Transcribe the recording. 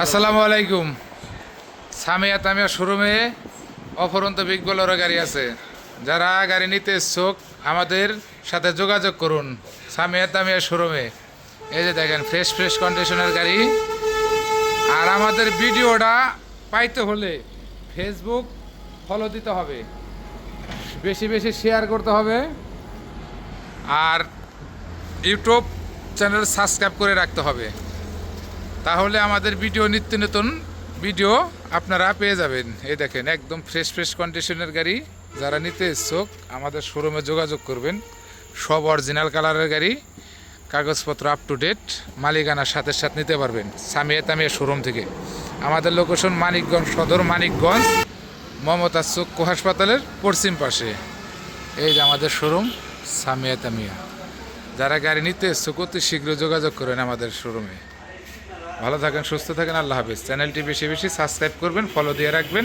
আসসালামু আলাইকুম। সামিয়া তামিয়া শোরুমে অফরন্ত বিগ বোলেরো গাড়ি আছে। যারা গাড়ি নিতে ইচ্ছুক আমাদের সাথে যোগাযোগ করুন সামিয়া তামিয়া শোরুমে। এই যে দেখেন ফ্রেশ ফ্রেশ কন্ডিশনের গাড়ি। আর আমাদের ভিডিওটা পাইতে হলে ফেসবুক ফলো দিতে হবে, বেশি বেশি শেয়ার করতে হবে, আর ইউটিউব চ্যানেল সাবস্ক্রাইব করে রাখতে হবে। তাহলে আমাদের ভিডিও নিত্য নতুন ভিডিও আপনারা পেয়ে যাবেন। এই দেখেন একদম ফ্রেশ ফ্রেশ কন্ডিশনের গাড়ি। যারা নিতে ইচ্ছুক আমাদের শোরুমে যোগাযোগ করবেন। সব অরিজিনাল কালারের গাড়ি, কাগজপত্র আপ টু ডেট, মালিকানার সাথে সাথে নিতে পারবেন সামিয়া তামিয়া শোরুম থেকে। আমাদের লোকেশন মানিকগঞ্জ সদর, মানিকগঞ্জ মমতাজ চক্ষু হাসপাতালের পশ্চিম পাশে। এই যে আমাদের শোরুম সামিয়া তামিয়া। যারা গাড়ি নিতে ইচ্ছুক অতি শীঘ্র যোগাযোগ করেন আমাদের শোরুমে। ভালো থাকেন, সুস্থ থাকেন, আল্লাহ হাফেজ। চ্যানেলটি বেশি বেশি সাবস্ক্রাইব করবেন, ফলো দিয়ে রাখবেন।